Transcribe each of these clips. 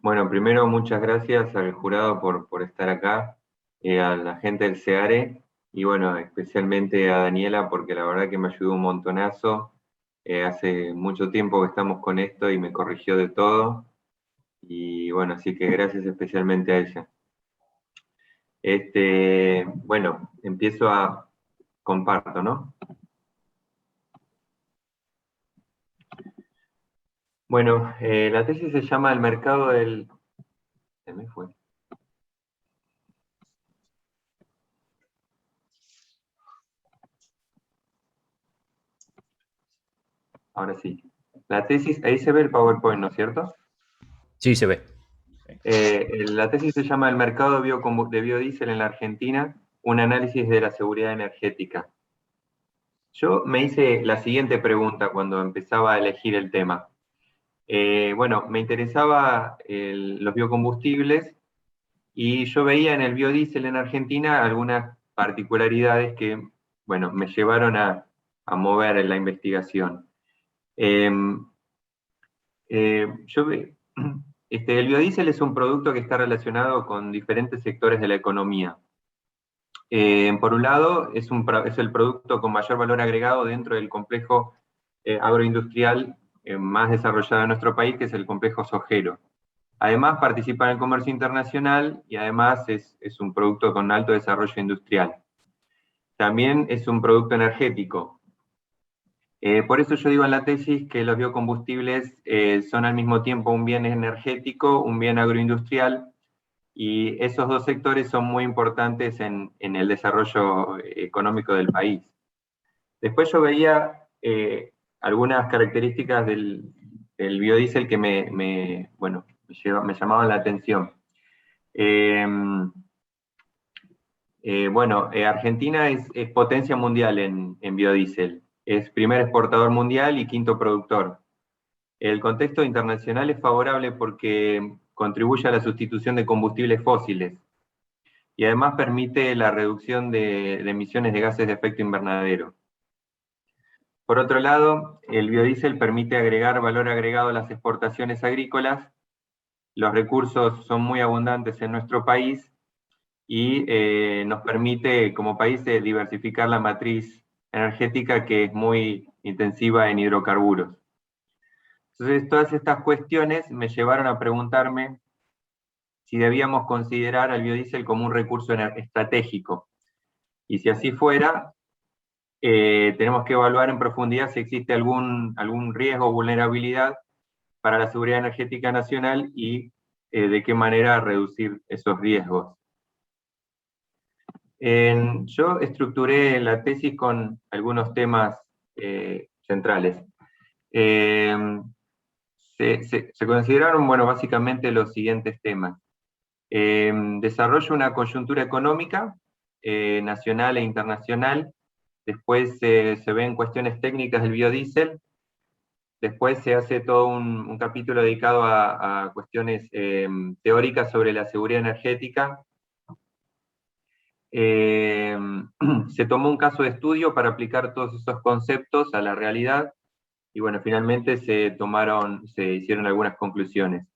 Bueno, primero muchas gracias al jurado por estar acá, a la gente del CEARE y bueno, especialmente a Daniela porque la verdad que me ayudó un montonazo. Hace mucho tiempo que estamos con esto y me corrigió de todo y bueno, así que gracias especialmente a ella. Bueno, empiezo a comparto, ¿no? Bueno, la tesis se llama El mercado del... Se me fue. Ahora sí. La tesis, ahí se ve el PowerPoint, ¿no es cierto? Sí, se ve. La tesis se llama El mercado de biodiesel en la Argentina, un análisis de la seguridad energética. Yo me hice la siguiente pregunta cuando empezaba a elegir el tema. Bueno, me interesaba los biocombustibles y yo veía en el biodiesel en Argentina algunas particularidades que, bueno, me llevaron a mover en la investigación. Eh, el biodiesel es un producto que está relacionado con diferentes sectores de la economía. Por un lado, es el producto con mayor valor agregado dentro del complejo agroindustrial más desarrollado en nuestro país, que es el complejo sojero. Además, participa en el comercio internacional y además es un producto con alto desarrollo industrial. También es un producto energético. Por eso yo digo en la tesis que los biocombustibles son al mismo tiempo un bien energético, un bien agroindustrial, y esos dos sectores son muy importantes en el desarrollo económico del país. Después yo veía algunas características del biodiesel que me llamaban la atención. Argentina es potencia mundial en biodiesel. Es primer exportador mundial y quinto productor. El contexto internacional es favorable porque contribuye a la sustitución de combustibles fósiles y además permite la reducción de emisiones de gases de efecto invernadero. Por otro lado, el biodiesel permite agregar valor agregado a las exportaciones agrícolas. Los recursos son muy abundantes en nuestro país y nos permite como país diversificar la matriz energética que es muy intensiva en hidrocarburos. Entonces, todas estas cuestiones me llevaron a preguntarme si debíamos considerar al biodiesel como un recurso estratégico. Y si así fuera, tenemos que evaluar en profundidad si existe algún riesgo o vulnerabilidad para la seguridad energética nacional y de qué manera reducir esos riesgos. Yo estructuré la tesis con algunos temas centrales. Se consideraron, bueno, básicamente los siguientes temas. Desarrollo una coyuntura económica nacional e internacional. Después se ven cuestiones técnicas del biodiesel. Después se hace todo un capítulo dedicado a cuestiones teóricas sobre la seguridad energética. Se tomó un caso de estudio para aplicar todos esos conceptos a la realidad y bueno, finalmente se hicieron algunas conclusiones.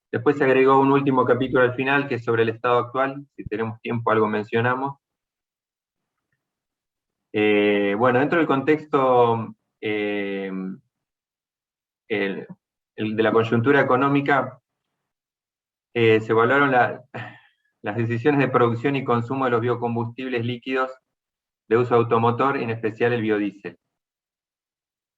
Después se agregó un último capítulo al final que es sobre el estado actual, si tenemos tiempo algo mencionamos. Bueno, dentro del contexto de la coyuntura económica, se evaluaron las decisiones de producción y consumo de los biocombustibles líquidos de uso automotor, en especial el biodiesel.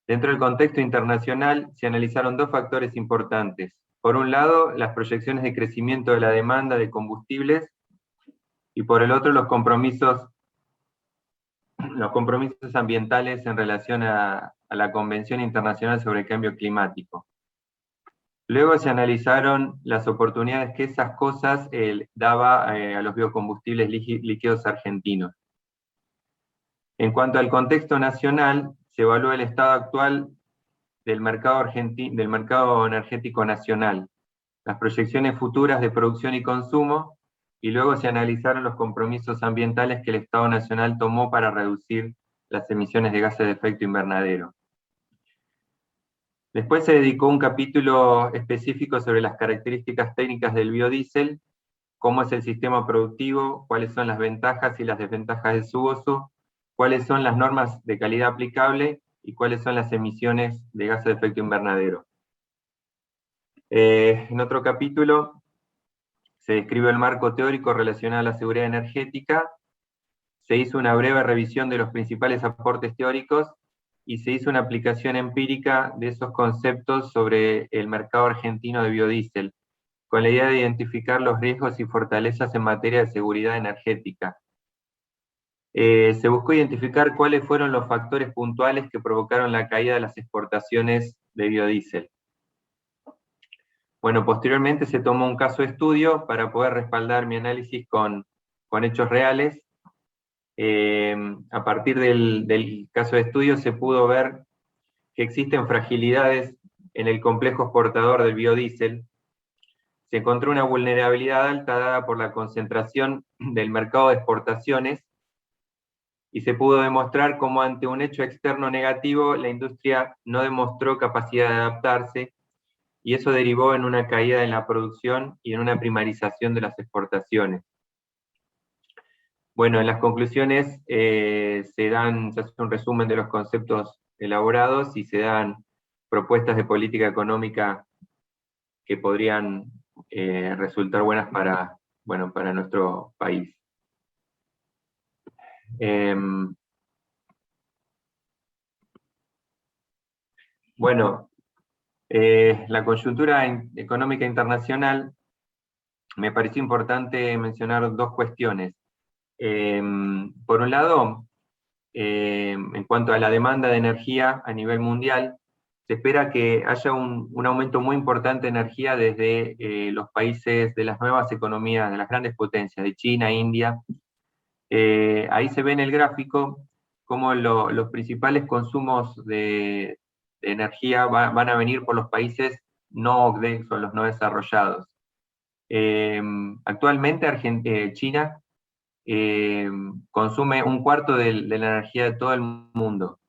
Dentro del contexto internacional se analizaron dos factores importantes. Por un lado, las proyecciones de crecimiento de la demanda de combustibles y por el otro, los compromisos ambientales en relación a la Convención Internacional sobre el Cambio Climático. Luego se analizaron las oportunidades que esas cosas daba a los biocombustibles líquidos argentinos. En cuanto al contexto nacional, se evaluó el estado actual del mercado energético nacional, las proyecciones futuras de producción y consumo, y luego se analizaron los compromisos ambientales que el Estado Nacional tomó para reducir las emisiones de gases de efecto invernadero. Después se dedicó un capítulo específico sobre las características técnicas del biodiesel, cómo es el sistema productivo, cuáles son las ventajas y las desventajas de su uso, cuáles son las normas de calidad aplicable y cuáles son las emisiones de gases de efecto invernadero. En otro capítulo se describe el marco teórico relacionado a la seguridad energética, se hizo una breve revisión de los principales aportes teóricos y se hizo una aplicación empírica de esos conceptos sobre el mercado argentino de biodiesel, con la idea de identificar los riesgos y fortalezas en materia de seguridad energética. Se buscó identificar cuáles fueron los factores puntuales que provocaron la caída de las exportaciones de biodiesel. Bueno, posteriormente se tomó un caso de estudio para poder respaldar mi análisis con hechos reales. A partir del caso de estudio se pudo ver que existen fragilidades en el complejo exportador del biodiesel. Se encontró una vulnerabilidad alta dada por la concentración del mercado de exportaciones y se pudo demostrar cómo ante un hecho externo negativo la industria no demostró capacidad de adaptarse y eso derivó en una caída en la producción y en una primarización de las exportaciones. Bueno, en las conclusiones se hace un resumen de los conceptos elaborados y se dan propuestas de política económica que podrían resultar buenas para nuestro país. Bueno, la coyuntura económica internacional, me pareció importante mencionar dos cuestiones. Por un lado, en cuanto a la demanda de energía a nivel mundial, se espera que haya un aumento muy importante de energía desde los países de las nuevas economías, de las grandes potencias, de China, India. Ahí se ve en el gráfico cómo los principales consumos de energía van a venir por los países no OCDE, son los no desarrollados. Actualmente China consume un cuarto de la energía de todo el mundo.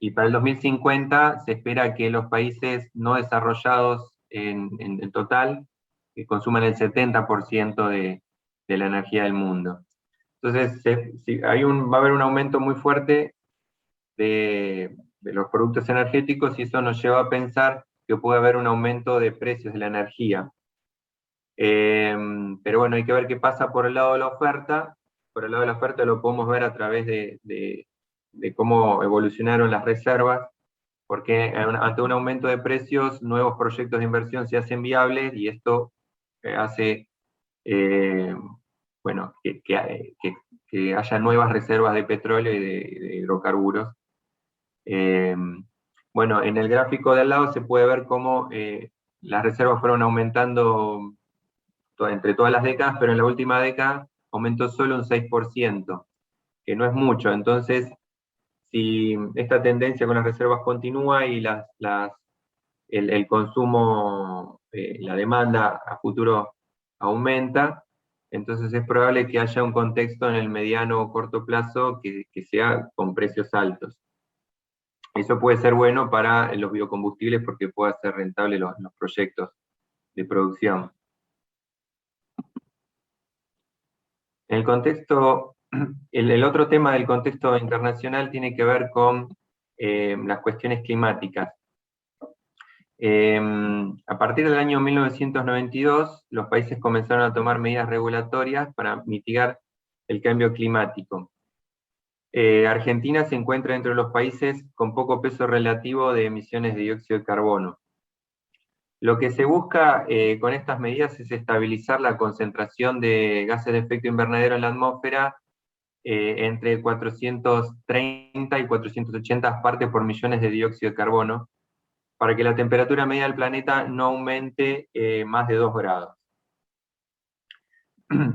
Y para el 2050 se espera que los países no desarrollados en total consuman el 70% de la energía del mundo. Entonces, va a haber un aumento muy fuerte de los productos energéticos y eso nos lleva a pensar que puede haber un aumento de precios de la energía. Pero bueno, hay que ver qué pasa por el lado de la oferta. Por el lado de la oferta lo podemos ver a través de cómo evolucionaron las reservas, porque ante un aumento de precios, nuevos proyectos de inversión se hacen viables y esto hace bueno, que haya nuevas reservas de petróleo y de hidrocarburos. Bueno, en el gráfico de al lado se puede ver cómo las reservas fueron aumentando entre todas las décadas, pero en la última década aumentó solo un 6%, que no es mucho. Entonces, si esta tendencia con las reservas continúa y el consumo, la demanda a futuro aumenta, entonces es probable que haya un contexto en el mediano o corto plazo que sea con precios altos. Eso puede ser bueno para los biocombustibles porque puede ser rentable los proyectos de producción. En el contexto, el otro tema del contexto internacional tiene que ver con las cuestiones climáticas. A partir del año 1992, los países comenzaron a tomar medidas regulatorias para mitigar el cambio climático. Argentina se encuentra entre los países con poco peso relativo de emisiones de dióxido de carbono. Lo que se busca con estas medidas es estabilizar la concentración de gases de efecto invernadero en la atmósfera entre 430 y 480 partes por millones de dióxido de carbono, para que la temperatura media del planeta no aumente más de 2 grados.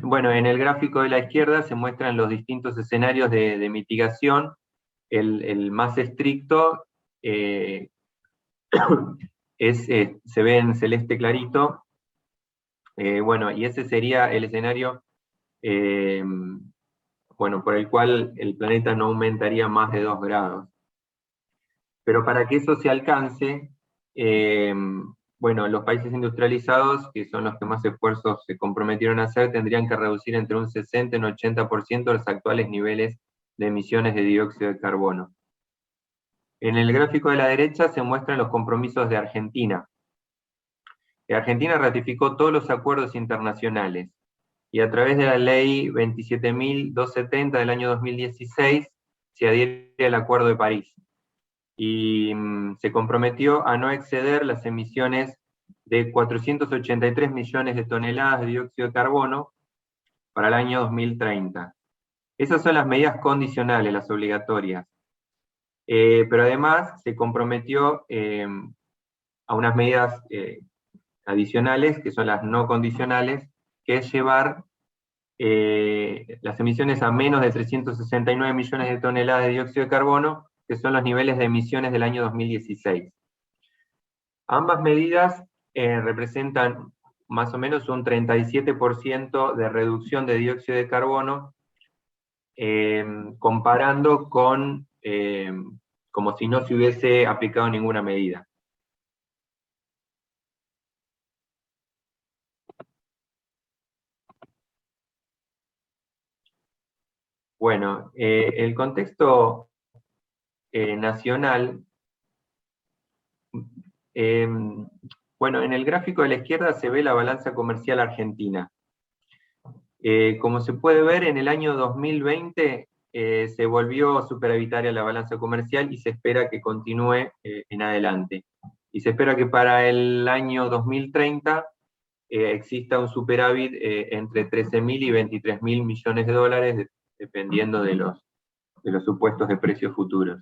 Bueno, en el gráfico de la izquierda se muestran los distintos escenarios de mitigación. El más estricto se ve en celeste clarito. Bueno, y ese sería el escenario bueno, por el cual el planeta no aumentaría más de 2 grados. Pero para que eso se alcance, bueno, los países industrializados, que son los que más esfuerzos se comprometieron a hacer, tendrían que reducir entre un 60 y un 80% los actuales niveles de emisiones de dióxido de carbono. En el gráfico de la derecha se muestran los compromisos de Argentina. Argentina ratificó todos los acuerdos internacionales y a través de la ley 27.270 del año 2016 se adhiere al Acuerdo de París y se comprometió a no exceder las emisiones de 483 millones de toneladas de dióxido de carbono para el año 2030. Esas son las medidas condicionales, las obligatorias. Pero además se comprometió a unas medidas adicionales, que son las no condicionales, que es llevar las emisiones a menos de 369 millones de toneladas de dióxido de carbono, que son los niveles de emisiones del año 2016. Ambas medidas representan más o menos un 37% de reducción de dióxido de carbono, comparando con como si no se hubiese aplicado ninguna medida. Bueno, el contexto nacional, bueno, en el gráfico de la izquierda se ve la balanza comercial argentina. Como se puede ver, en el año 2020 se volvió superavitaria la balanza comercial y se espera que continúe en adelante. Y se espera que para el año 2030 exista un superávit entre 13.000 y 23.000 millones de dólares, dependiendo de los supuestos de precios futuros.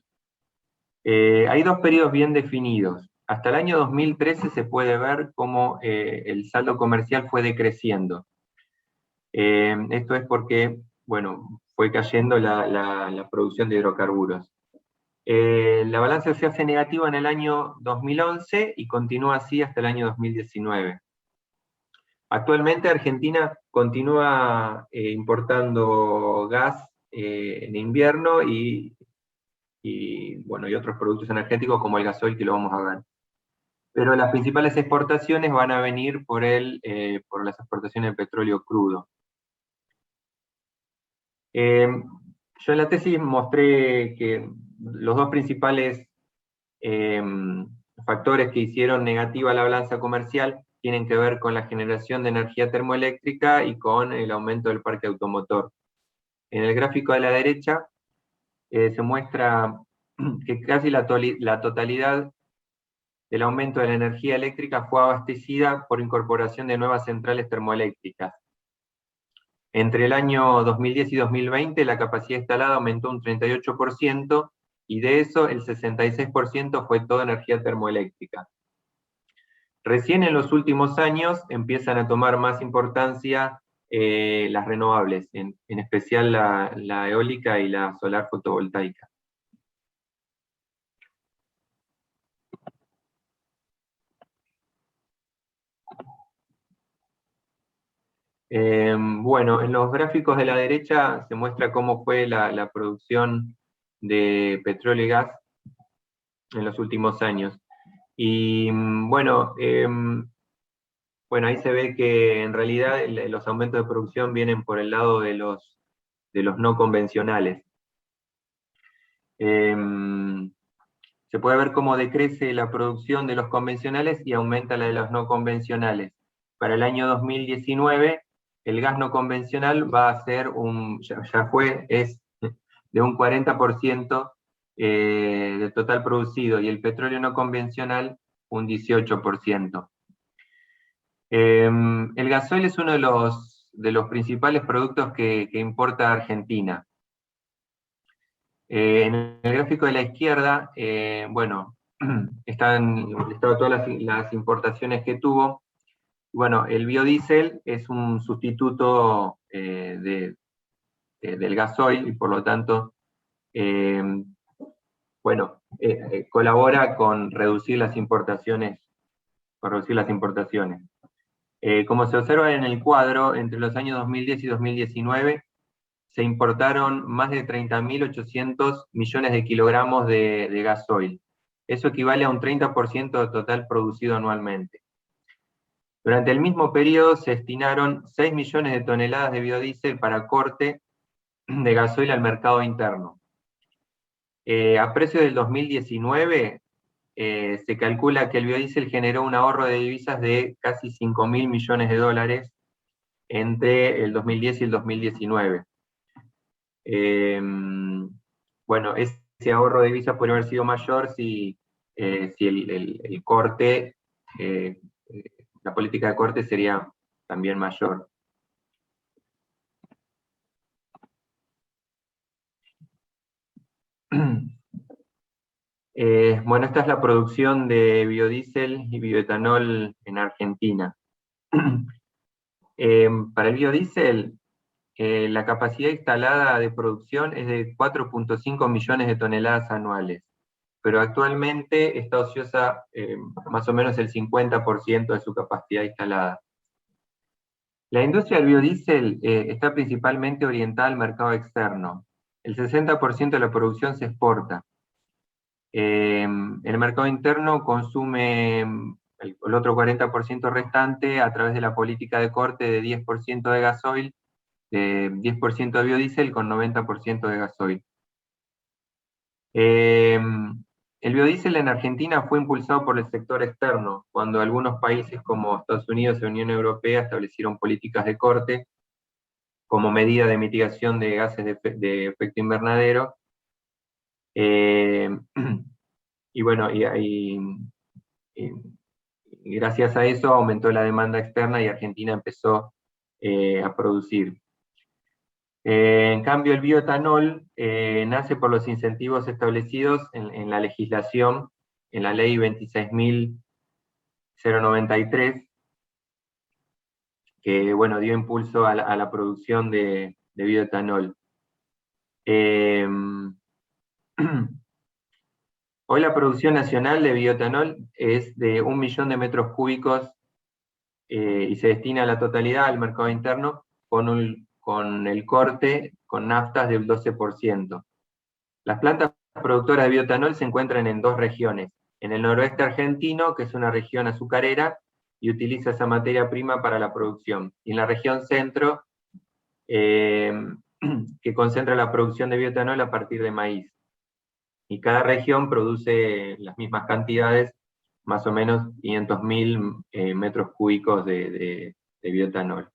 Hay dos periodos bien definidos. Hasta el año 2013 se puede ver cómo el saldo comercial fue decreciendo. Esto es porque, bueno, fue cayendo la producción de hidrocarburos. La balanza se hace negativa en el año 2011 y continúa así hasta el año 2019. Actualmente Argentina continúa importando gas en invierno y bueno, y otros productos energéticos como el gasoil, que lo vamos a ver. Pero las principales exportaciones van a venir por las exportaciones de petróleo crudo. Yo en la tesis mostré que los dos principales factores que hicieron negativa la balanza comercial tienen que ver con la generación de energía termoeléctrica y con el aumento del parque automotor. En el gráfico de la derecha se muestra que casi la totalidad del aumento de la energía eléctrica fue abastecida por incorporación de nuevas centrales termoeléctricas. Entre el año 2010 y 2020 la capacidad instalada aumentó un 38% y de eso el 66% fue toda energía termoeléctrica. Recién en los últimos años empiezan a tomar más importancia las renovables, en especial la eólica y la solar fotovoltaica. Bueno, en los gráficos de la derecha se muestra cómo fue la producción de petróleo y gas en los últimos años. Y bueno, ahí se ve que en realidad los aumentos de producción vienen por el lado de los no convencionales. Se puede ver cómo decrece la producción de los convencionales y aumenta la de los no convencionales. Para el año 2019, el gas no convencional va a ser es de un 40% del total producido, y el petróleo no convencional un 18%. El gasoil es uno de los principales productos que importa Argentina. En el gráfico de la izquierda, bueno, están todas las importaciones que tuvo. Bueno, el biodiesel es un sustituto del gasoil y por lo tanto, bueno, colabora con reducir las importaciones. Como se observa en el cuadro, entre los años 2010 y 2019 se importaron más de 30.800 millones de kilogramos de gasoil. Eso equivale a un 30% del total producido anualmente. Durante el mismo periodo se destinaron 6 millones de toneladas de biodiesel para corte de gasoil al mercado interno. A precio del 2019, se calcula que el biodiesel generó un ahorro de divisas de casi 5.000 millones de dólares entre el 2010 y el 2019. Bueno, ese ahorro de divisas podría haber sido mayor si el corte, la política de corte sería también mayor. Bueno, esta es la producción de biodiesel y bioetanol en Argentina. Para el biodiesel, la capacidad instalada de producción es de 4.5 millones de toneladas anuales, pero actualmente está ociosa más o menos el 50% de su capacidad instalada. La industria del biodiesel está principalmente orientada al mercado externo. El 60% de la producción se exporta. El mercado interno consume el otro 40% restante a través de la política de corte de 10% de gasoil, de 10% de biodiesel con 90% de gasoil. El biodiesel en Argentina fue impulsado por el sector externo, cuando algunos países como Estados Unidos y Unión Europea establecieron políticas de corte como medida de mitigación de gases de efecto invernadero. Y bueno, y gracias a eso aumentó la demanda externa y Argentina empezó a producir. En cambio, el bioetanol nace por los incentivos establecidos en la legislación, en la ley 26.093, que bueno, dio impulso a la producción de bioetanol. Hoy la producción nacional de bioetanol es de 1 millón de metros cúbicos y se destina la totalidad al mercado interno con el corte con naftas del 12%. Las plantas productoras de bioetanol se encuentran en 2 regiones. En el noroeste argentino, que es una región azucarera, y utiliza esa materia prima para la producción. Y en la región centro, que concentra la producción de bioetanol a partir de maíz. Y cada región produce las mismas cantidades, más o menos 500.000 metros cúbicos de bioetanol.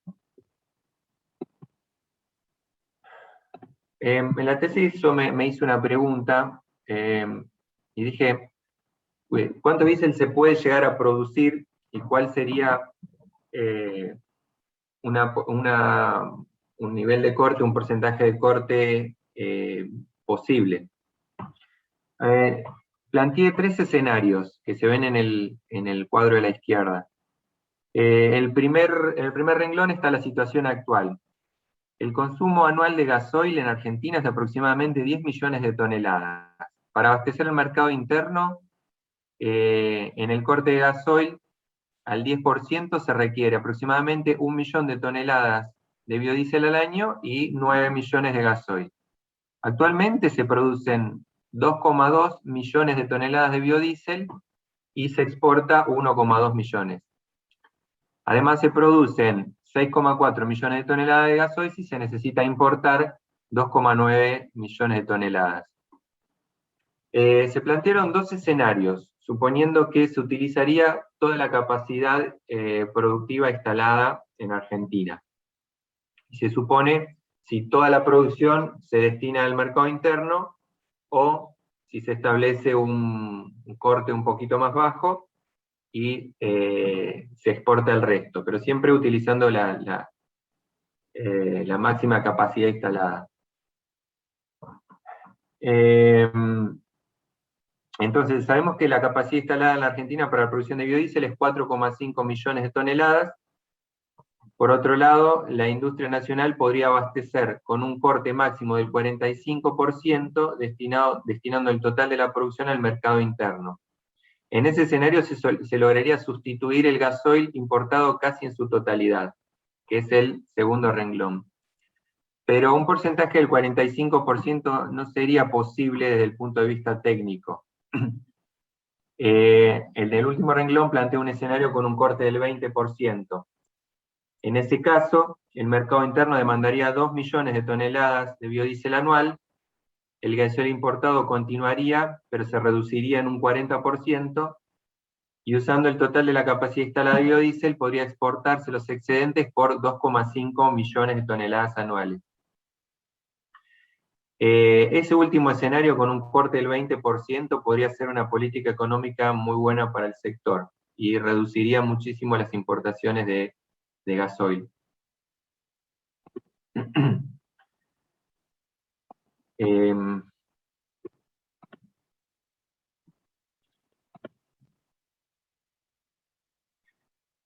En la tesis yo me hice una pregunta y dije, ¿cuánto biodiesel se puede llegar a producir y cuál sería un nivel de corte, un porcentaje de corte posible? Planteé 3 escenarios que se ven en el cuadro de la izquierda. En el primer renglón está la situación actual. El consumo anual de gasoil en Argentina es de aproximadamente 10 millones de toneladas. Para abastecer el mercado interno, en el corte de gasoil, al 10% se requiere aproximadamente 1 millón de toneladas de biodiesel al año y 9 millones de gasoil. Actualmente se producen 2,2 millones de toneladas de biodiesel y se exporta 1,2 millones. Además se producen 6,4 millones de toneladas de gasoil y se necesita importar 2,9 millones de toneladas. Se plantearon 2 escenarios, suponiendo que se utilizaría toda la capacidad productiva instalada en Argentina. Y se supone si toda la producción se destina al mercado interno o si se establece un corte un poquito más bajo y se exporta el resto, pero siempre utilizando la máxima capacidad instalada. Entonces, sabemos que la capacidad instalada en la Argentina para la producción de biodiesel es 4,5 millones de toneladas. Por otro lado, la industria nacional podría abastecer con un corte máximo del 45%, destinando el total de la producción al mercado interno. En ese escenario se lograría sustituir el gasoil importado casi en su totalidad, que es el segundo renglón. Pero un porcentaje del 45% no sería posible desde el punto de vista técnico. El del último renglón plantea un escenario con un corte del 20%. En ese caso, el mercado interno demandaría 2 millones de toneladas de biodiesel anual, el gasoil importado continuaría, pero se reduciría en un 40%, y usando el total de la capacidad instalada de biodiesel, podría exportarse los excedentes por 2,5 millones de toneladas anuales. Ese último escenario, con un corte del 20%, podría ser una política económica muy buena para el sector y reduciría muchísimo las importaciones de gasoil.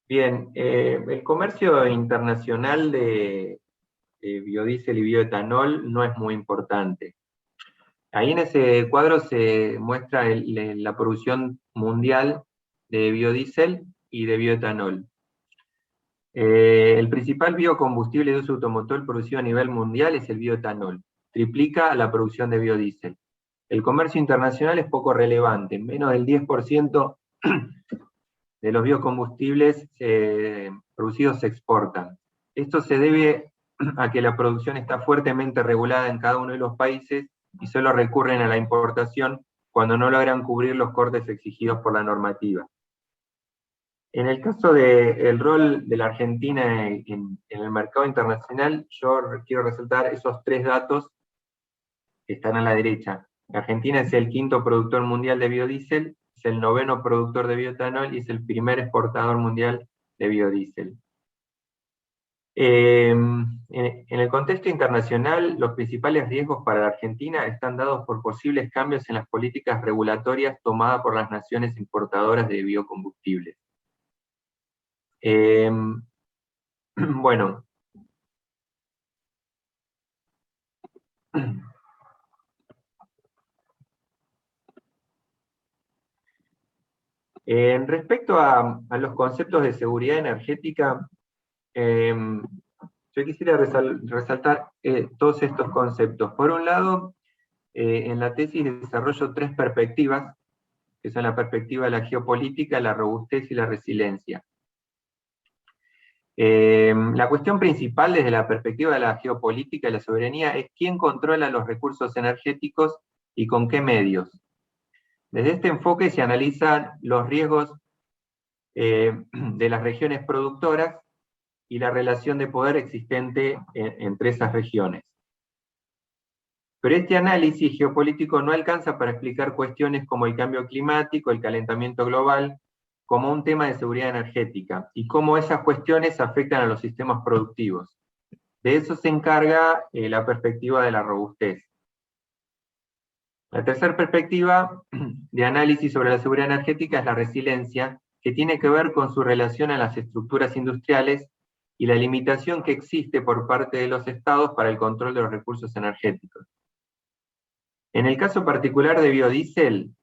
Bien, el comercio internacional de biodiesel y bioetanol no es muy importante. Ahí en ese cuadro se muestra la producción mundial de biodiesel y de bioetanol. El principal biocombustible de uso automotor producido a nivel mundial es el bioetanol. Triplica la producción de biodiesel. El comercio internacional es poco relevante, menos del 10% de los biocombustibles producidos se exportan. Esto se debe a que la producción está fuertemente regulada en cada uno de los países y solo recurren a la importación cuando no logran cubrir los cortes exigidos por la normativa. En el caso del rol de la Argentina en el mercado internacional, yo quiero resaltar esos 3 datos que están a la derecha. La Argentina es el 5º productor mundial de biodiesel, es el 9º productor de bioetanol y es el primer exportador mundial de biodiesel. En el contexto internacional, los principales riesgos para la Argentina están dados por posibles cambios en las políticas regulatorias tomadas por las naciones importadoras de biocombustibles. Bueno. Respecto a los conceptos de seguridad energética, yo quisiera resaltar todos estos conceptos. Por un lado, en la tesis desarrollo 3 perspectivas, que son la perspectiva de la geopolítica, la robustez y la resiliencia. La cuestión principal desde la perspectiva de la geopolítica y la soberanía es quién controla los recursos energéticos y con qué medios. Desde este enfoque se analizan los riesgos de las regiones productoras y la relación de poder existente entre esas regiones. Pero este análisis geopolítico no alcanza para explicar cuestiones como el cambio climático, el calentamiento global, como un tema de seguridad energética, y cómo esas cuestiones afectan a los sistemas productivos. De eso se encarga la perspectiva de la robustez. La tercera perspectiva de análisis sobre la seguridad energética es la resiliencia, que tiene que ver con su relación a las estructuras industriales y la limitación que existe por parte de los estados para el control de los recursos energéticos. En el caso particular de biodiesel,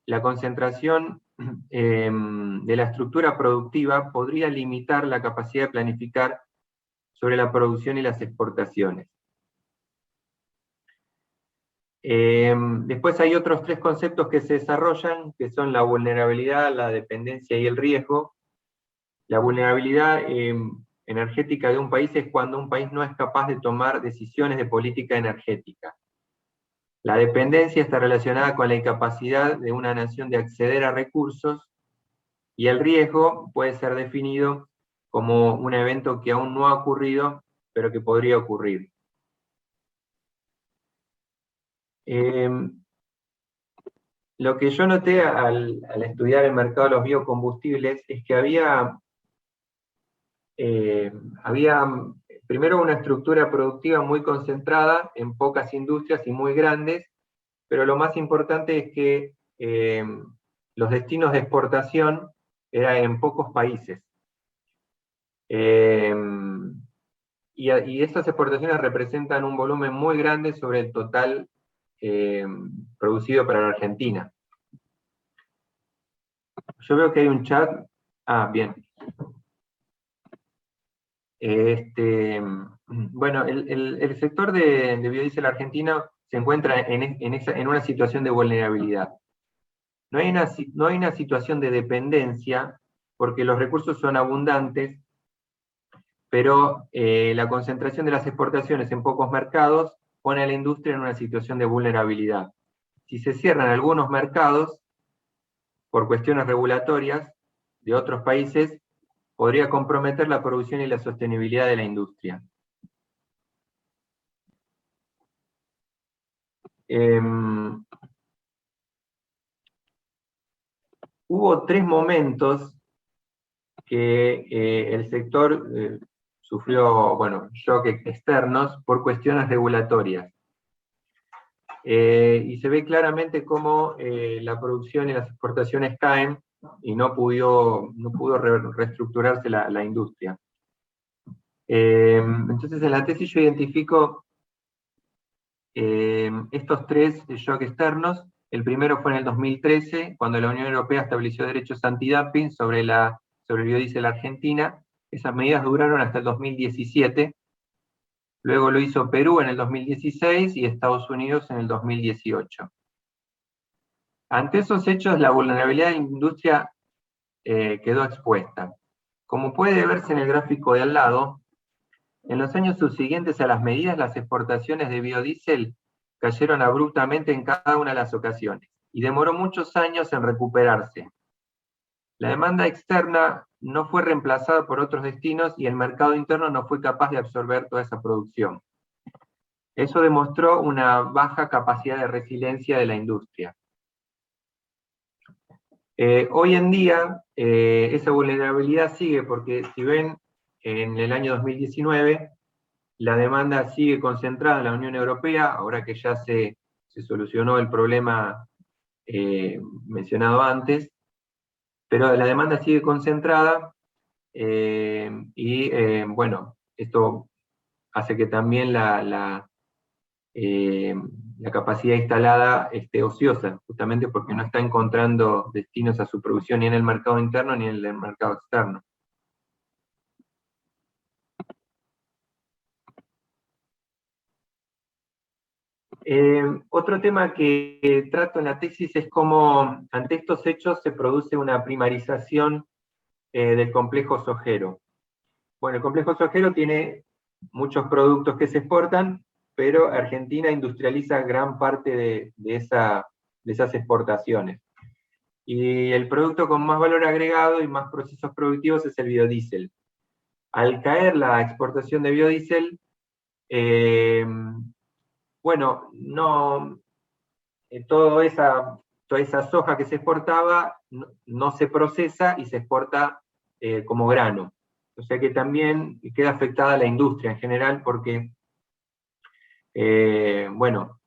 la concentración de la estructura productiva podría limitar la capacidad de planificar sobre la producción y las exportaciones. Después hay otros 3 conceptos que se desarrollan, que son la vulnerabilidad, la dependencia y el riesgo. La vulnerabilidad energética de un país es cuando un país no es capaz de tomar decisiones de política energética. La dependencia está relacionada con la incapacidad de una nación de acceder a recursos, y el riesgo puede ser definido como un evento que aún no ha ocurrido, pero que podría ocurrir. Lo que yo noté al estudiar el mercado de los biocombustibles es que había primero una estructura productiva muy concentrada en pocas industrias y muy grandes, pero lo más importante es que los destinos de exportación eran en pocos países. Y esas exportaciones representan un volumen muy grande sobre el total producido para la Argentina. Yo veo que hay un chat. Ah, bien. Bueno, el sector de biodiesel argentino se encuentra en una situación de vulnerabilidad. No hay una situación de dependencia, porque los recursos son abundantes, pero la concentración de las exportaciones en pocos mercados pone a la industria en una situación de vulnerabilidad. Si se cierran algunos mercados, por cuestiones regulatorias de otros países, podría comprometer la producción y la sostenibilidad de la industria. Hubo 3 momentos que el sector sufrió, bueno, shock externos por cuestiones regulatorias. Y se ve claramente cómo la producción y las exportaciones caen y no pudo reestructurarse la industria. Entonces en la tesis yo identifico estos 3 shocks externos. El primero fue en el 2013, cuando la Unión Europea estableció derechos antidumping sobre el biodiesel Argentina. Esas medidas duraron hasta el 2017. Luego lo hizo Perú en el 2016 y Estados Unidos en el 2018. Ante esos hechos, la vulnerabilidad de la industria quedó expuesta. Como puede verse en el gráfico de al lado, en los años subsiguientes a las medidas, las exportaciones de biodiesel cayeron abruptamente en cada una de las ocasiones, y demoró muchos años en recuperarse. La demanda externa no fue reemplazada por otros destinos y el mercado interno no fue capaz de absorber toda esa producción. Eso demostró una baja capacidad de resiliencia de la industria. Hoy en día, esa vulnerabilidad sigue, porque si ven, en el año 2019, la demanda sigue concentrada en la Unión Europea, ahora que ya se solucionó el problema mencionado antes, pero la demanda sigue concentrada y bueno, esto hace que también la capacidad instalada esté ociosa, justamente porque no está encontrando destinos a su producción ni en el mercado interno ni en el mercado externo. Otro tema que trato en la tesis es cómo ante estos hechos se produce una primarización del complejo sojero. Bueno, el complejo sojero tiene muchos productos que se exportan, pero Argentina industrializa gran parte de esas exportaciones. Y el producto con más valor agregado y más procesos productivos es el biodiesel. Al caer la exportación de biodiesel, bueno, no, toda esa soja que se exportaba no se procesa y se exporta como grano. O sea que también queda afectada la industria en general porque, bueno,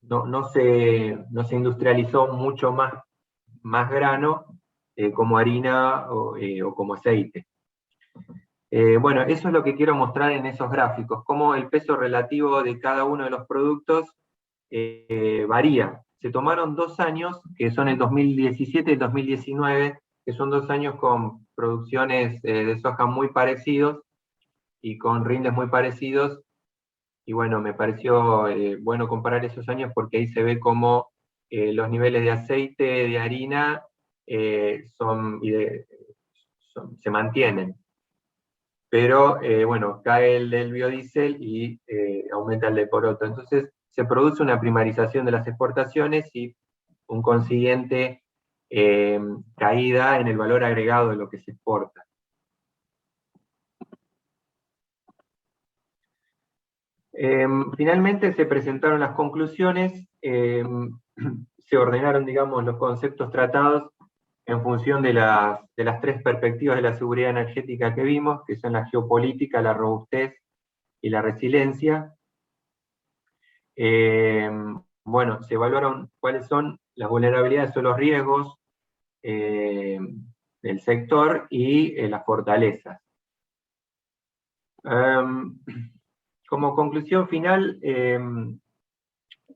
no se industrializó mucho más grano como harina o como aceite. Bueno, eso es lo que quiero mostrar en esos gráficos, cómo el peso relativo de cada uno de los productos varía. Se tomaron 2 años, que son el 2017 y el 2019, que son 2 años con producciones de soja muy parecidos y con rindes muy parecidos, y bueno, me pareció bueno comparar esos años porque ahí se ve cómo los niveles de aceite, de harina, se mantienen. Pero bueno, cae el del biodiesel y aumenta el de poroto. Entonces se produce una primarización de las exportaciones y un consiguiente caída en el valor agregado de lo que se exporta. Finalmente se presentaron las conclusiones, se ordenaron, digamos, los conceptos tratados en función de las 3 perspectivas de la seguridad energética que vimos, que son la geopolítica, la robustez y la resiliencia. Bueno, se evaluaron cuáles son las vulnerabilidades o los riesgos del sector y las fortalezas. Como conclusión final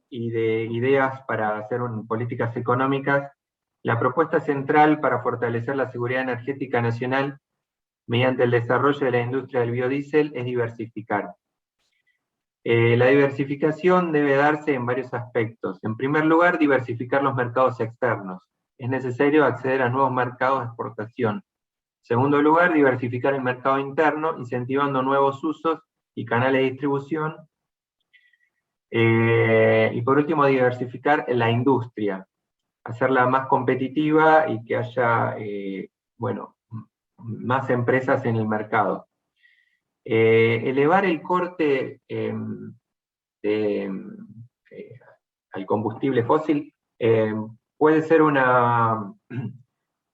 y de ideas para hacer políticas económicas, la propuesta central para fortalecer la seguridad energética nacional mediante el desarrollo de la industria del biodiesel es diversificar. La diversificación debe darse en varios aspectos. En primer lugar, diversificar los mercados externos. Es necesario acceder a nuevos mercados de exportación. En segundo lugar, diversificar el mercado interno, incentivando nuevos usos y canales de distribución. Y por último, diversificar la industria, hacerla más competitiva y que haya, bueno, más empresas en el mercado. Elevar el corte de, al combustible fósil puede ser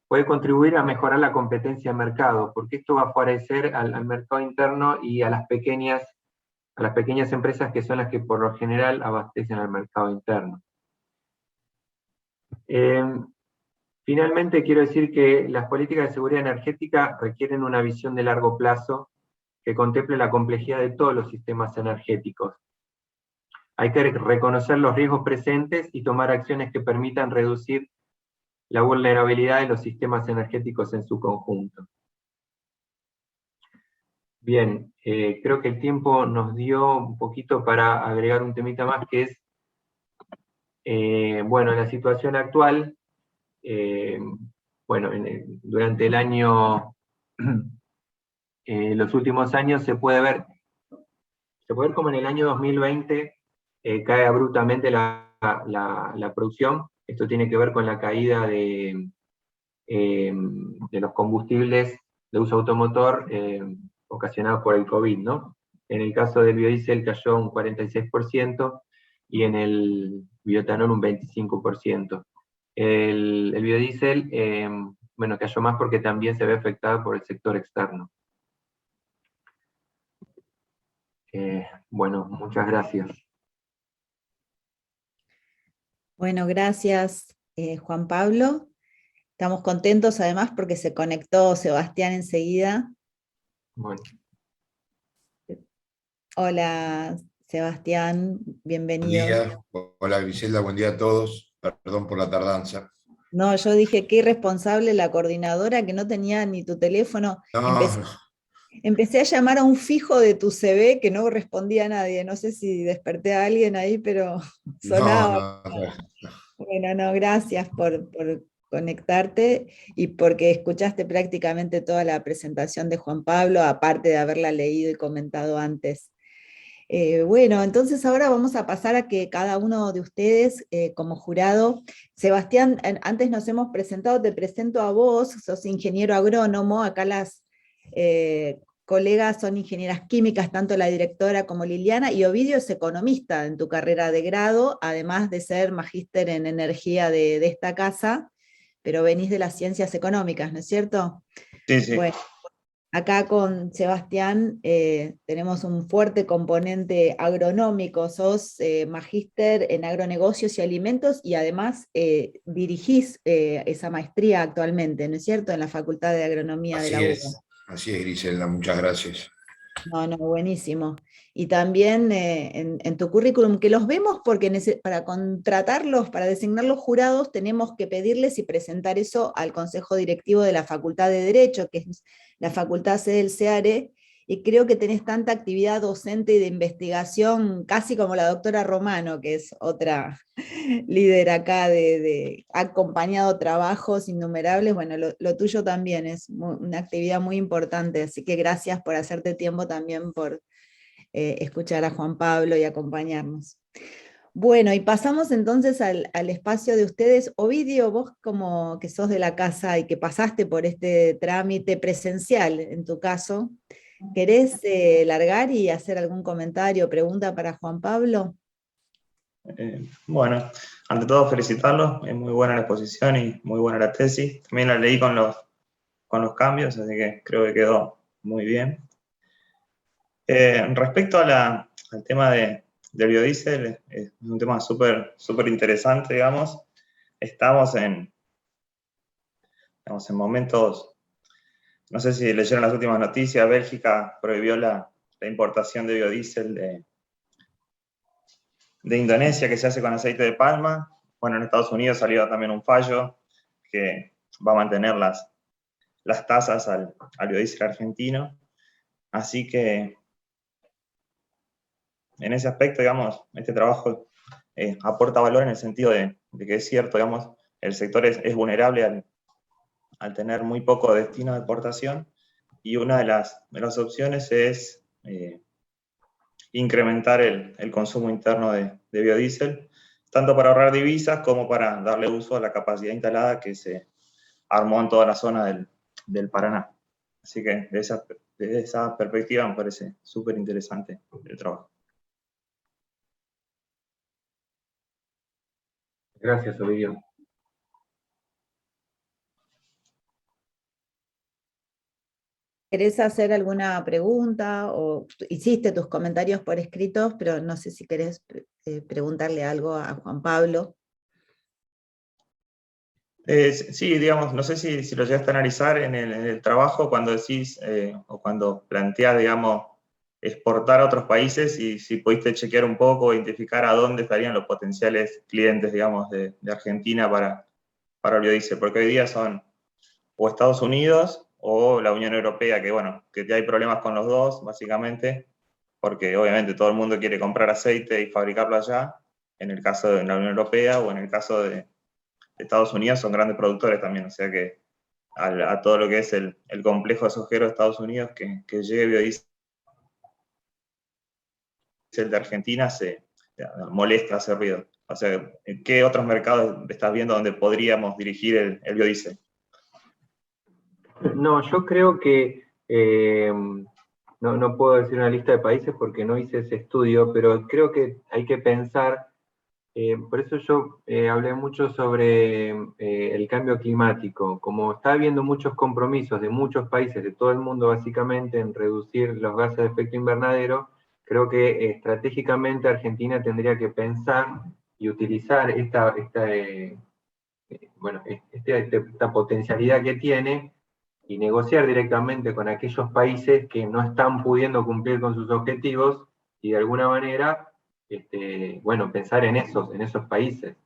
puede contribuir a mejorar la competencia de mercado, porque esto va a favorecer al mercado interno y a las pequeñas empresas que son las que por lo general abastecen al mercado interno. Finalmente, quiero decir que las políticas de seguridad energética requieren una visión de largo plazo que contemple la complejidad de todos los sistemas energéticos. Hay que reconocer los riesgos presentes y tomar acciones que permitan reducir la vulnerabilidad de los sistemas energéticos en su conjunto. Bien, creo que el tiempo nos dio un poquito para agregar un temita más, que es, bueno, en la situación actual, bueno, durante el año, los últimos años se puede ver como en el año 2020 cae abruptamente la producción. Esto tiene que ver con la caída de los combustibles de uso automotor ocasionados por el COVID, ¿no? En el caso del biodiesel cayó un 46% y en el bioetanol un 25%. El biodiesel, bueno, cayó más porque también se ve afectado por el sector externo. Bueno, muchas gracias. Bueno, gracias, Juan Pablo. Estamos contentos además porque se conectó Sebastián enseguida. Bueno. Hola, Sebastián, Buen bienvenido. día, hola Griselda, buen día a todos, perdón por la tardanza. No, yo dije qué irresponsable la coordinadora que no tenía ni tu teléfono. No, Empecé a llamar a un fijo de tu CV que no respondía a nadie. No sé si desperté a alguien ahí, pero sonaba. no, Bueno, no, gracias por conectarte y porque escuchaste prácticamente toda la presentación de Juan Pablo, aparte de haberla leído y comentado antes. Bueno, entonces ahora vamos a pasar a que cada uno de ustedes, como jurado, Sebastián, antes nos hemos presentado, te presento a vos, sos ingeniero agrónomo, acá las colegas son ingenieras químicas, tanto la directora como Liliana, y Ovidio es economista en tu carrera de grado, además de ser magíster en energía de esta casa, pero venís de las ciencias económicas, ¿no es cierto? Sí, sí. Bueno, acá con Sebastián tenemos un fuerte componente agronómico, sos magíster en agronegocios y alimentos y además dirigís esa maestría actualmente, ¿no es cierto?, en la Facultad de Agronomía de la UBA. así es Griselda, muchas gracias. No, no, buenísimo. Y también en tu currículum, que los vemos porque para contratarlos, para designar los jurados, tenemos que pedirles y presentar eso al Consejo Directivo de la Facultad de Derecho, que es la facultad sede del CEARE, y creo que tenés tanta actividad docente y de investigación, casi como la doctora Romano, que es otra líder acá, ha acompañado trabajos innumerables. Bueno, lo tuyo también es una actividad muy importante, así que gracias por hacerte tiempo también por escuchar a Juan Pablo y acompañarnos. Bueno, y pasamos entonces al espacio de ustedes. Ovidio, vos como que sos de la casa y que pasaste por este trámite presencial, en tu caso, ¿querés largar y hacer algún comentario o pregunta para Juan Pablo? Bueno, ante todo felicitarlos, es muy buena la exposición y muy buena la tesis. También la leí con los cambios, así que creo que quedó muy bien. Respecto al tema del biodiesel, es un tema súper interesante, digamos. Estamos en momentos, no sé si leyeron las últimas noticias, Bélgica prohibió la importación de biodiesel de Indonesia que se hace con aceite de palma. Bueno, en Estados Unidos salió también un fallo que va a mantener las tasas al biodiesel argentino. Así que en ese aspecto, digamos, este trabajo aporta valor en el sentido de que es cierto, digamos, el sector es vulnerable al tener muy poco destino de exportación, y una de las opciones es incrementar el consumo interno de biodiesel, tanto para ahorrar divisas como para darle uso a la capacidad instalada que se armó en toda la zona del Paraná. Así que desde esa perspectiva me parece súper interesante el trabajo. Gracias, Ovidio. ¿Querés hacer alguna pregunta? O hiciste tus comentarios por escritos, pero no sé si querés preguntarle algo a Juan Pablo. Sí, digamos, no sé si lo llegaste a analizar en el trabajo cuando decís, o cuando planteás, digamos, exportar a otros países, y si pudiste chequear un poco, identificar a dónde estarían los potenciales clientes, digamos, de Argentina para el biodiesel, porque hoy día son o Estados Unidos o la Unión Europea, que bueno, que ya hay problemas con los dos, básicamente, porque obviamente todo el mundo quiere comprar aceite y fabricarlo allá, en el caso de la Unión Europea, o en el caso de Estados Unidos son grandes productores también, o sea que a todo lo que es el complejo sojero de Estados Unidos que llegue biodiesel de Argentina se molesta, hace ruido. O sea, ¿qué otros mercados estás viendo donde podríamos dirigir el biodiesel? No, yo creo que, no puedo decir una lista de países porque no hice ese estudio, pero creo que hay que pensar, por eso yo hablé mucho sobre el cambio climático. Como está habiendo muchos compromisos de muchos países, de todo el mundo básicamente, en reducir los gases de efecto invernadero, creo que estratégicamente Argentina tendría que pensar y utilizar esta potencialidad que tiene y negociar directamente con aquellos países que no están pudiendo cumplir con sus objetivos, y de alguna manera, pensar en esos países.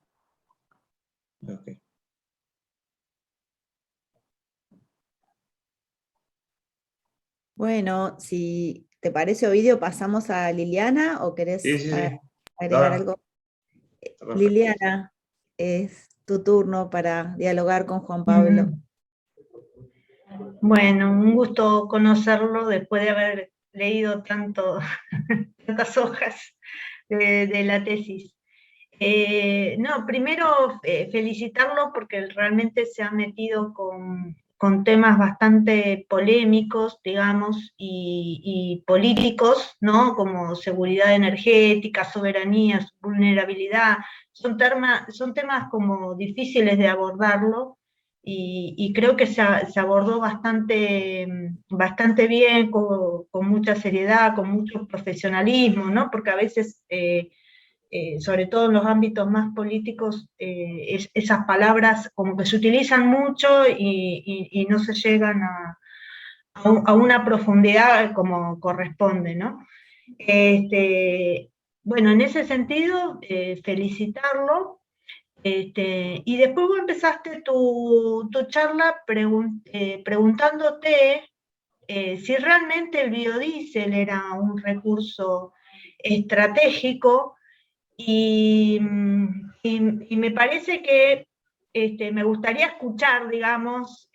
Okay. Bueno, si te parece, Ovidio, pasamos a Liliana, ¿o querés Sí. agregar No, algo? perfecto. Liliana, es tu turno para dialogar con Juan Pablo. Bueno, un gusto conocerlo después de haber leído tantas hojas de la tesis. No, primero felicitarlo porque realmente se ha metido con temas bastante polémicos, digamos, y políticos, ¿no? Como seguridad energética, soberanía, vulnerabilidad. Son temas como difíciles de abordarlo, y creo que se abordó bastante bien, con mucha seriedad, con mucho profesionalismo, ¿no? Porque a veces sobre todo en los ámbitos más políticos, esas palabras como que se utilizan mucho y no se llegan a una profundidad como corresponde, ¿no? Bueno, en ese sentido, felicitarlo. Y después vos empezaste tu charla preguntándote si realmente el biodiesel era un recurso estratégico. Y me parece que me gustaría escuchar, digamos,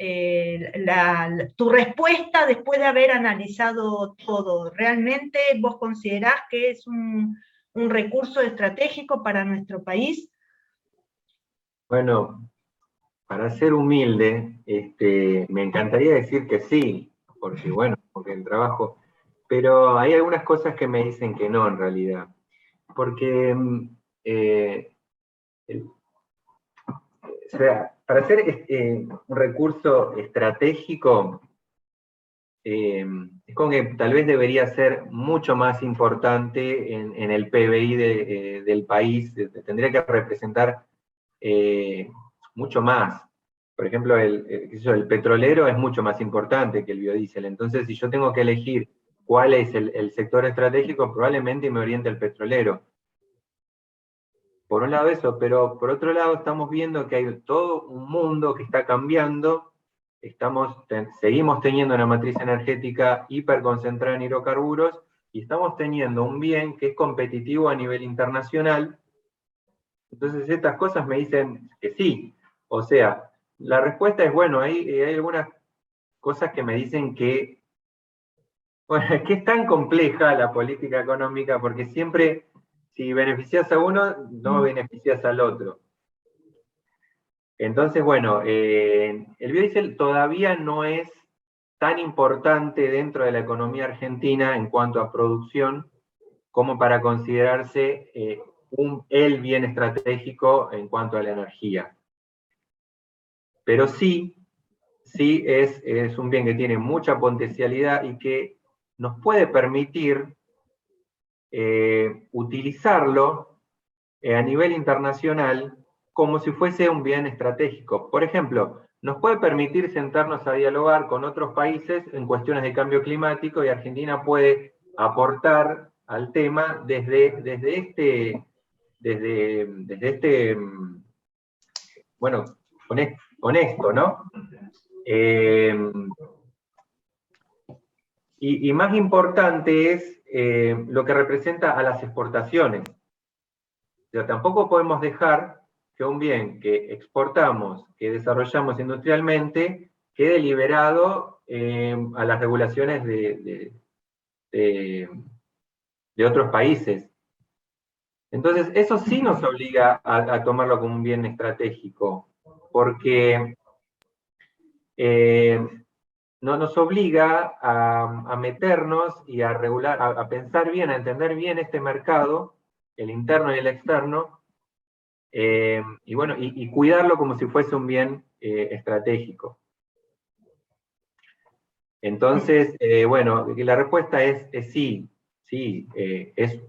tu respuesta después de haber analizado todo. ¿Realmente vos considerás que es un recurso estratégico para nuestro país? Bueno, para ser humilde, me encantaría decir que sí, porque el trabajo, pero hay algunas cosas que me dicen que no en realidad. Porque para ser un recurso estratégico, es como que tal vez debería ser mucho más importante en el PBI del país, tendría que representar mucho más. Por ejemplo, el petrolero es mucho más importante que el biodiesel. Entonces, si yo tengo que elegir cuál es el sector estratégico, probablemente me oriente al petrolero. Por un lado eso, pero por otro lado estamos viendo que hay todo un mundo que está cambiando. Seguimos teniendo una matriz energética hiperconcentrada en hidrocarburos, y estamos teniendo un bien que es competitivo a nivel internacional. Entonces estas cosas me dicen que sí. O sea, la respuesta es, bueno, hay algunas cosas que me dicen que, bueno, que es tan compleja la política económica, porque siempre, si beneficias a uno, no beneficias al otro. Entonces, bueno, el biodiesel todavía no es tan importante dentro de la economía argentina en cuanto a producción, como para considerarse el bien estratégico en cuanto a la energía. Pero sí es un bien que tiene mucha potencialidad y que nos puede permitir utilizarlo a nivel internacional como si fuese un bien estratégico. Por ejemplo, nos puede permitir sentarnos a dialogar con otros países en cuestiones de cambio climático, y Argentina puede aportar al tema desde bueno, con esto, ¿no? Y más importante es lo que representa a las exportaciones. O sea, tampoco podemos dejar que un bien que exportamos, que desarrollamos industrialmente, quede liberado a las regulaciones de otros países. Entonces, eso sí nos obliga a tomarlo como un bien estratégico, porque nos obliga a meternos y a regular, a pensar bien, a entender bien este mercado, el interno y el externo, y bueno, y cuidarlo como si fuese un bien estratégico. Entonces, bueno, la respuesta es sí, es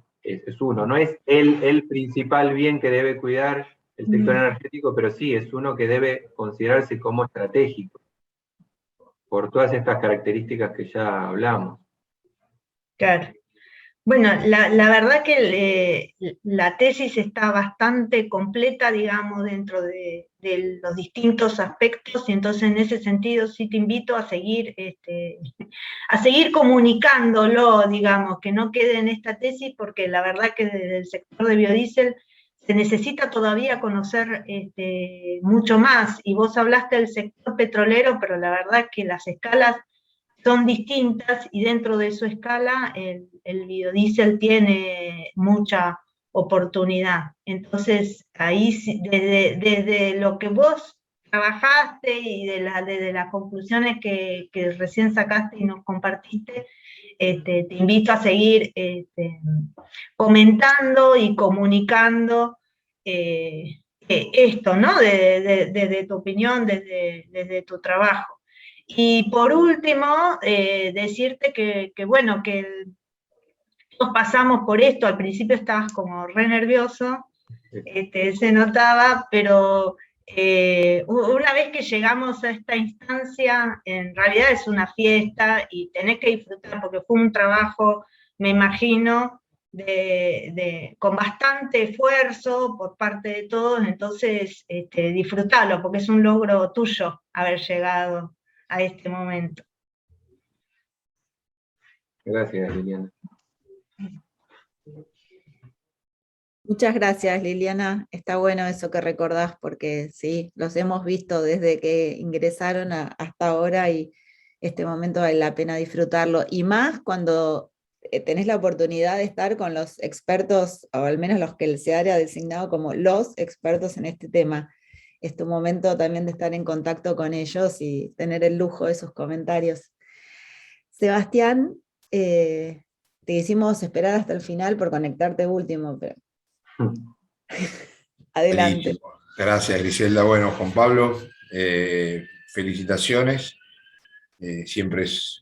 uno. No es el principal bien que debe cuidar el sector energético, pero sí es uno que debe considerarse como estratégico, por todas estas características que ya hablamos. Claro. Bueno, la verdad que la tesis está bastante completa, digamos, dentro de los distintos aspectos, y entonces en ese sentido sí te invito a seguir comunicándolo, digamos, que no quede en esta tesis, porque la verdad que desde el sector de biodiesel se necesita todavía conocer mucho más, y vos hablaste del sector petrolero, pero la verdad que las escalas son distintas, y dentro de su escala el biodiesel tiene mucha oportunidad. Entonces, ahí desde lo que vos trabajaste y desde las conclusiones que recién sacaste y nos compartiste, te invito a seguir comentando y comunicando esto, ¿no? Desde tu opinión, desde tu trabajo. Y por último, decirte que bueno, que todos pasamos por esto. Al principio estabas como re nervioso, se notaba, pero una vez que llegamos a esta instancia, en realidad es una fiesta y tenés que disfrutar, porque fue un trabajo, me imagino, con bastante esfuerzo por parte de todos. Entonces disfrutalo, porque es un logro tuyo haber llegado a este momento. Gracias, Liliana. Muchas gracias, Liliana. Está bueno eso que recordás, porque sí, los hemos visto desde que ingresaron hasta ahora, y este momento vale la pena disfrutarlo. Y más cuando tenés la oportunidad de estar con los expertos, o al menos los que se haya designado como los expertos en este tema. Es tu momento también de estar en contacto con ellos y tener el lujo de sus comentarios. Sebastián, te hicimos esperar hasta el final por conectarte último, pero adelante. Buenísimo. Gracias, Griselda. Bueno, Juan Pablo, felicitaciones. Siempre es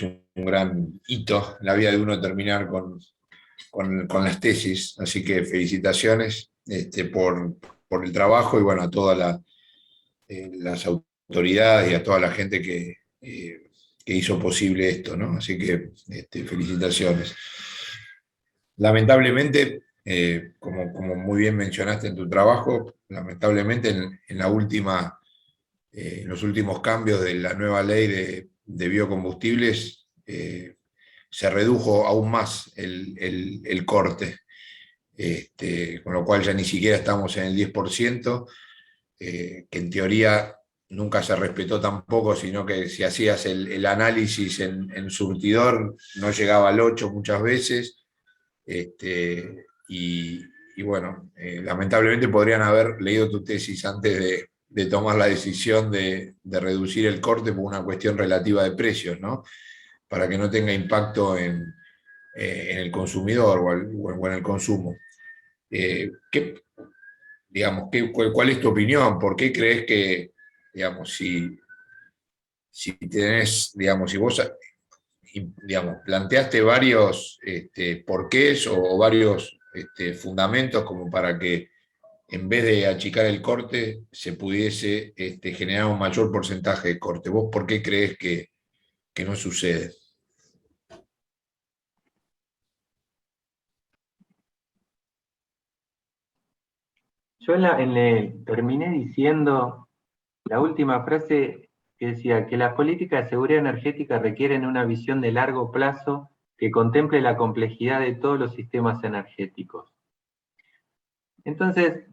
un gran hito en la vida de uno terminar con las tesis, así que felicitaciones por el trabajo, y bueno, a todas las autoridades y a toda la gente que hizo posible esto, ¿no? Así que felicitaciones. Lamentablemente, como muy bien mencionaste en tu trabajo, lamentablemente en los últimos cambios de la nueva ley de biocombustibles, se redujo aún más el corte, con lo cual ya ni siquiera estamos en el 10%, que en teoría nunca se respetó tampoco, sino que si hacías el análisis en surtidor no llegaba al 8 muchas veces, y bueno, lamentablemente podrían haber leído tu tesis antes de tomar la decisión de reducir el corte por una cuestión relativa de precios, ¿no? Para que no tenga impacto en el consumidor o en el consumo. ¿Cuál es tu opinión? ¿Por qué crees que, digamos, si tenés, digamos, si vos, digamos, planteaste varios porqués o varios fundamentos como para que en vez de achicar el corte se pudiese generar un mayor porcentaje de corte? ¿Vos por qué crees que no sucede? Yo terminé diciendo la última frase que decía que las políticas de seguridad energética requieren una visión de largo plazo que contemple la complejidad de todos los sistemas energéticos. Entonces,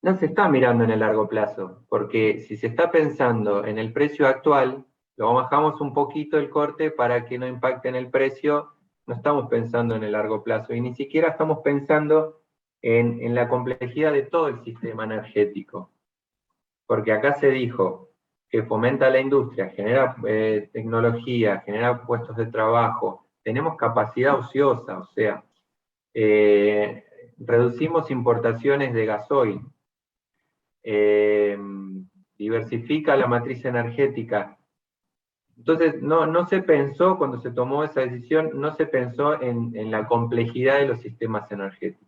no se está mirando en el largo plazo, porque si se está pensando en el precio actual, lo bajamos un poquito el corte para que no impacte en el precio, no estamos pensando en el largo plazo, y ni siquiera estamos pensando en la complejidad de todo el sistema energético. Porque acá se dijo que fomenta la industria, genera tecnología, genera puestos de trabajo, tenemos capacidad ociosa, o sea, reducimos importaciones de gasoil, diversifica la matriz energética. Entonces, no se pensó, cuando se tomó esa decisión, no se pensó en la complejidad de los sistemas energéticos.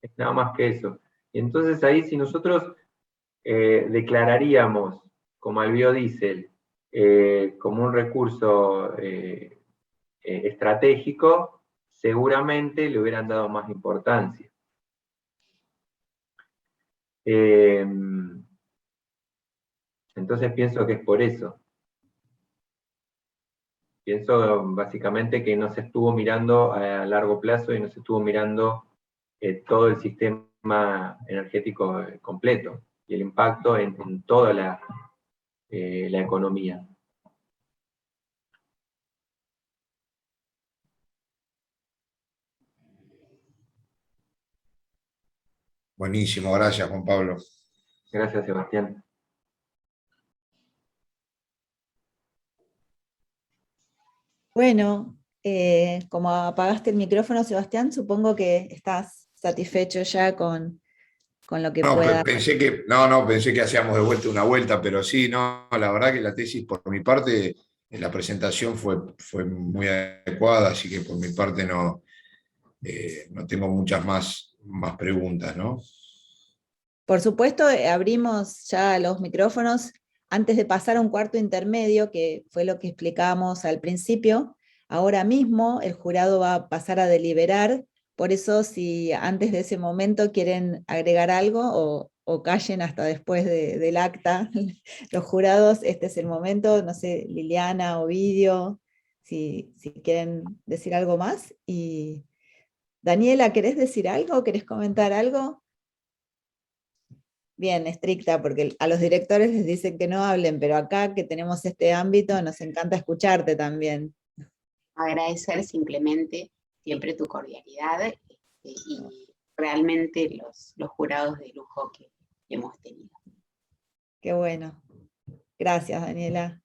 Es nada más que eso. Y entonces ahí, si nosotros declararíamos como al biodiesel como un recurso estratégico, seguramente le hubieran dado más importancia. Entonces pienso que es por eso. Pienso básicamente que no se estuvo mirando a largo plazo y no se estuvo mirando todo el sistema energético completo y el impacto en toda la economía. Buenísimo, gracias Juan Pablo. Gracias, Sebastián. Bueno, como apagaste el micrófono, Sebastián, supongo que estás satisfecho ya con lo que pueda. Pensé que hacíamos de vuelta una vuelta, pero sí, no, la verdad que la tesis por mi parte, la presentación fue muy adecuada, así que por mi parte no tengo muchas más preguntas, ¿no? Por supuesto, abrimos ya los micrófonos antes de pasar a un cuarto intermedio, que fue lo que explicábamos al principio. Ahora mismo el jurado va a pasar a deliberar, por eso si antes de ese momento quieren agregar algo o callen hasta después del acta, los jurados, este es el momento, no sé, Liliana, Ovidio, si quieren decir algo más. Y Daniela, ¿querés decir algo? ¿Querés comentar algo? Bien estricta, porque a los directores les dicen que no hablen, pero acá que tenemos este ámbito nos encanta escucharte también. Agradecer simplemente siempre tu cordialidad y realmente los jurados de lujo que hemos tenido. Qué bueno. Gracias, Daniela.